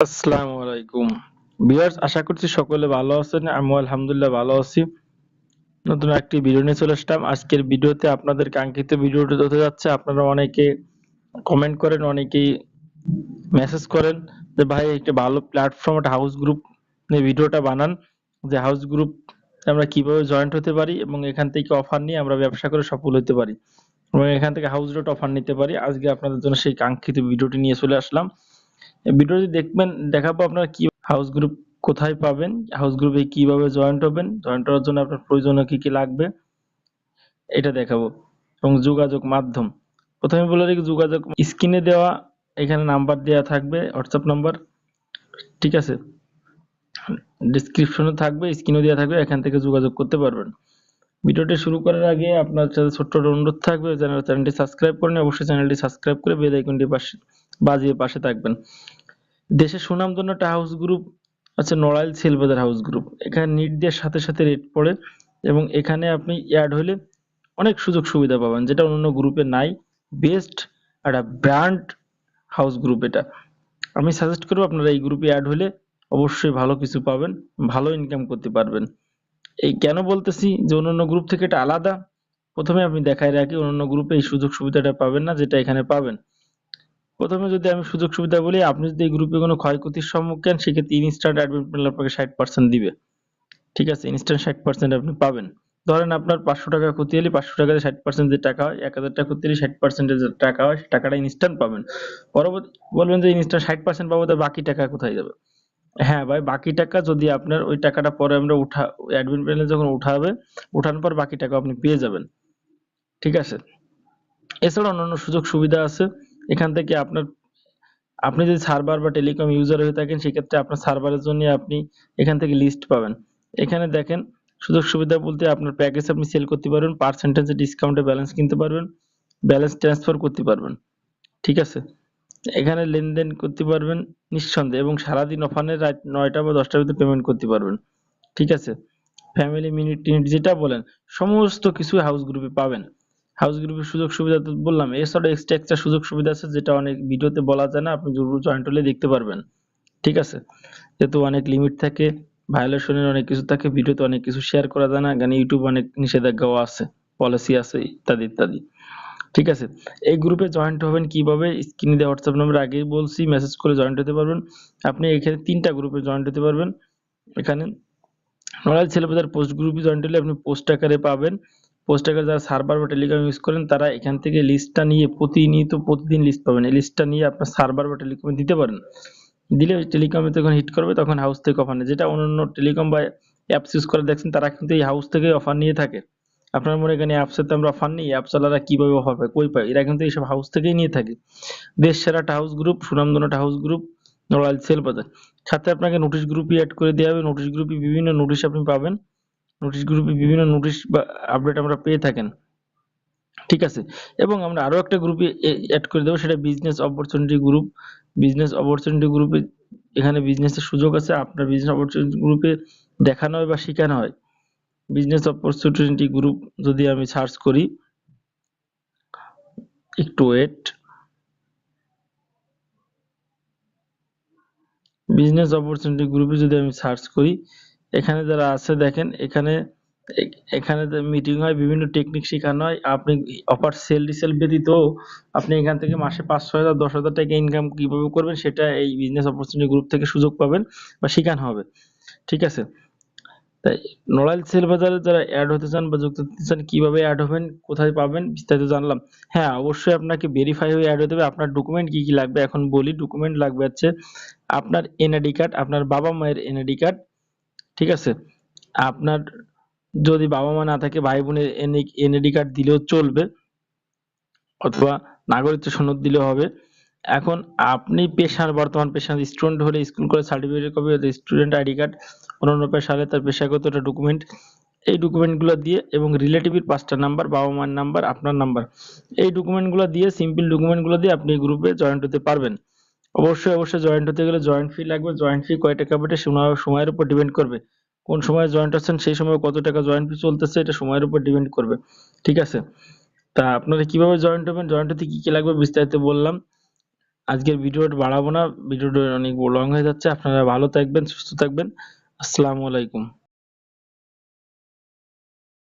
আসসালামু আলাইকুম ভিউয়ার্স, আশা করছি সকলে ভালো আছেন। আমি আলহামদুলিল্লাহ ভালো আছি। নতুন একটি ভিডিও নিয়ে চলে আসলাম। আজকের ভিডিওতে আপনাদের কাঙ্ক্ষিত ভিডিওটি হতে যাচ্ছে। আপনারা অনেকে কমেন্ট করেন, অনেকেই মেসেজ করেন যে ভাই একটা ভালো প্ল্যাটফর্ম, একটা হাউস গ্রুপ নিয়ে ভিডিওটা বানান, যে হাউস গ্রুপ আমরা কিভাবে জয়েন্ট হতে পারি এবং এখান থেকে অফার নিয়ে আমরা ব্যবসা করে সফল হতে পারি এবং এখান থেকে হাউস রেট অফার নিতে পারি। আজকে আপনাদের জন্য সেই কাঙ্ক্ষিত ভিডিওটি নিয়ে চলে আসলাম। এই ভিডিওটি দেখাবো আপনারা কি হাউস গ্রুপ কোথায় পাবেন, হাউস গ্রুপে কিভাবে জয়েন্ট হবেন, জয়েন্ট হওয়ার জন্য আপনার প্রয়োজনীয় কি কি লাগবে এটা দেখাবো, এবং যোগাযোগ মাধ্যম। প্রথমে বলে রাখি, যোগাযোগ স্ক্রিনে দেওয়া এখানে নাম্বার দেওয়া থাকবে, হোয়াটসঅ্যাপ নাম্বার, ঠিক আছে, ডিসক্রিপশনে থাকবে, স্ক্রিনে দেওয়া থাকবে, এখান থেকে যোগাযোগ করতে পারবেন। ভিডিওটি শুরু করার আগে আপনার সাথে ছোট্ট একটা অনুরোধ থাকবে, চ্যানেলটি সাবস্ক্রাইব করে নিন। অবশ্যই চ্যানেলটি সাবস্ক্রাইব করে বেল আইকনটি বাজিয়ে পাশে থাকবেন। দেশের সুনামধন্য একটা হাউস গ্রুপ আছে নড়াইল সেলবাজার হাউস গ্রুপ। এখানে নিট দেওয়ার সাথে সাথে রেট পড়ে এবং এখানে আপনি অ্যাড হলে অনেক সুযোগ সুবিধা পাবেন, যেটা অন্য গ্রুপে নাই। বেস্ট একটা ব্র্যান্ড হাউস গ্রুপ এটা। আমি সাজেস্ট করবো আপনারা এই গ্রুপে অ্যাড হলে অবশ্যই ভালো কিছু পাবেন, ভালো ইনকাম করতে পারবেন। এই কেন বলতেছি যে অন্যান্য গ্রুপ থেকে এটা আলাদা, প্রথমে আমি দেখাই রাখি অন্যান্য গ্রুপে এই সুযোগ সুবিধাটা পাবেন না যেটা এখানে পাবেন। প্রথমে যদি আমি সুযোগ সুবিধা বলি, আপনি যদি এই গ্রুপে কোনো ক্ষয়ক্ষতির সম্মুখীন, সেক্ষেত্রে ইনস্ট্যান্ট অ্যাডমিন প্যানেল আপনাকে 60% দিবে। ঠিক আছে, ইনস্ট্যান্ট 60% আপনি পাবেন। ধরেন আপনার 500 টাকা ক্ষতি হলে 500 টাকাতে 60% যে টাকা হয়, 1000 টাকা ক্ষতি হলে 60% যে টাকা হয়, সে টাকাটা ইনস্ট্যান্ট পাবেন। পরবর্তী বলবেন যে ইনস্ট্যান্ট 60% পাবো, তো বাকি টাকা কোথায় যাবে? হ্যাঁ ভাই, বাকি টাকা যদি আপনার ওই টাকাটা পরে আমরা অ্যাডমিন প্যানেলে যখন উঠানোর পর বাকি টাকা আপনি পেয়ে যাবেন। ঠিক আছে, এছাড়া অন্যান্য সুযোগ সুবিধা আছে। এখান থেকে আপনি যদি সার্ভার বা টেলিকম ইউজার হয়ে থাকেন, সেক্ষেত্রে আপনার সার্ভারের জন্য আপনি এখান থেকে লিস্ট পাবেন। এখানে দেখেন সুযোগ সুবিধা বলতে আপনার প্যাকেজ আপনি সেল করতে পারবেন, পার্সেন্টেজে ডিসকাউন্টে ব্যালেন্স কিনতে পারবেন, ব্যালেন্স ট্রান্সফার করতে পারবেন। ঠিক আছে, এখানে লেনদেন করতে পারবেন নিঃসন্দেহে, এবং সারাদিন অফারে রাত 9টা বা 10টার ভিতরে পেমেন্ট করতে পারবেন। ঠিক আছে, ফ্যামিলি মিনিট টিনিট যেটা বলেন সমস্ত কিছু হাউস গ্রুপে পাবেন। হাউস গ্রুপের সুযোগ সুবিধা তো বললাম, এছাড়া এক্সট্রা সুযোগ সুবিধা আছে যেটা অনেক ভিডিওতে বলা যায় না, আপনি জরুর জয়েন্ট হলে দেখতে পারবেন। ঠিক আছে, যেহেতু অনেক লিমিট থাকে, ভায়োলেশনের অনেক কিছু থাকে, ভিডিওতে অনেক কিছু শেয়ার করা যায় না, কারণ ইউটিউব অনেক নিষেধাজ্ঞাও আছে, পলিসি আছে, ইত্যাদি ইত্যাদি। ঠিক আছে, এই গ্রুপে জয়েন্ট হবেন কিভাবে? স্ক্রিনে দেওয়া হোয়াটসঅ্যাপ নাম্বার আগেই বলছি, মেসেজ করে জয়েন্ট হতে পারবেন। আপনি এখানে 3টা গ্রুপে জয়েন্ট হতে পারবেন। এখানে নড়াইল ছেলেপেলের পোস্ট গ্রুপে জয়েন্ট হলে আপনি পোস্ট আকারে পাবেন। পোস্ট আকারে যারা সার্ভার বা টেলিকম ইউজ করেন, তারা এখান থেকে লিস্টটা নিয়ে প্রতিদিন লিস্ট পাবেন। এই লিস্টটা নিয়ে আপনার সার্ভার বা টেলিকমে দিতে পারেন। দিলে ওই টেলিকমে যখন হিট করবে তখন হাউস থেকে অফার নেয়, যেটা অন্যান্য টেলিকম বা অ্যাপস ইউজ করে দেখছেন, তারা কিন্তু এই হাউস থেকে অফার নিয়ে থাকে। আপনার মনে করেন অ্যাপসে তো আমরা অফার নিই, অ্যাপসওয়ালারা কিভাবে অফার পায়, কই পায়? এরা কিন্তু এইসব হাউস থেকেই নিয়ে থাকে। দেশ সেরা একটা হাউস গ্রুপ, সুনামধন্য একটা হাউস গ্রুপ নড়াইল সেল বাজার। সাথে আপনাকে নোটিশ গ্রুপে অ্যাড করে দেওয়া হবে। নোটিশ গ্রুপে বিভিন্ন নোটিশ আপনি পাবেন। নোটিশ গ্রুপে বিভিন্ন নোটিশ বা আপডেট আমরা পেয়ে থাকেন। ঠিক আছে, এবং আমরা আরো একটা গ্রুপে অ্যাড করে দেবো, সেটা business opportunity group. Business opportunity গ্রুপে এখানে বিজনেসের সুযোগ আছে, আপনার বিজনেস অপরচুনিটি গ্রুপে দেখানো হয় বা শেখানো হয়। বিজনেস অপরচুনিটি গ্রুপ যদি আমি সার্চ করি, একটু ওয়েট, বিজনেস অপরচুনিটি গ্রুপে যদি আমি সার্চ করি, এখানে যারা আছে দেখেন, এখানে মিটিং হয়, বিভিন্ন টেকনিক শেখানো হয়। আপনি অফার সেল রিসেল ব্যতীত আপনি এখান থেকে মাসে 5-6 হাজার 10,000 টাকা ইনকাম কিভাবে করবেন, সেটা এই বিজনেস অপরচুনিটি গ্রুপ থেকে সুযোগ পাবেন বা শেখানো হবে। ঠিক আছে, তাই নড়াইল সেল বাজারে যারা অ্যাড হতে চান বা যুক্ত হতে চান, কিভাবে অ্যাড হবেন, কোথায় পাবেন, বিস্তারিত জানলাম। হ্যাঁ, অবশ্যই আপনাকে ভেরিফাই হয়ে অ্যাড হতে হবে। আপনার ডকুমেন্ট কি কি লাগবে এখন বলি। ডকুমেন্ট লাগবে হচ্ছে আপনার এনআইডি কার্ড, আপনার বাবা মায়ের এনআইডি কার্ড। ঠিক আছে, আপনার যদি বাবা মা না থাকে, ভাই বোনের এনআইডি কার্ড দিলেও চলবে, অথবা নাগরিকত্ব সনদ দিলেও হবে। এখন আপনি বর্তমান পেশার স্টুডেন্ট হলে school college certificate copy, student ID card, অন্যান্য পেশা হলে তার পেশাগত একটা ডকুমেন্ট, এই ডকুমেন্টগুলো দিয়ে, এবং রিলেটিভের 5টা নাম্বার, বাবা মার নাম্বার, আপনার নাম্বার, এই ডকুমেন্টগুলো দিয়ে, সিম্পল ডকুমেন্টগুলো দিয়ে আপনি গ্রুপে জয়েন্ট হতে পারবেন। অবশ্যই জয়েন্ট হতে গেলে জয়েন্ট ফি লাগবে। জয়েন্ট ফি কয় টাকা পড়ে সময়ের উপর ডিপেন্ড করবে। কোন সময় জয়েন্ট হচ্ছেন সেই সময় কত টাকা জয়েন্ট ফি চলতেছে, এটা সময়ের উপর ডিপেন্ড করবে। ঠিক আছে, তা আপনারা কিভাবে জয়েন্ট হবেন, জয়েন্ট হতে কি কি লাগবে বিস্তারিত বললাম। আজকের ভিডিওটা বাড়াবো না, ভিডিওটা অনেক লং হয়ে যাচ্ছে। আপনারা ভালো থাকবেন, সুস্থ থাকবেন। আসসালামু আলাইকুম।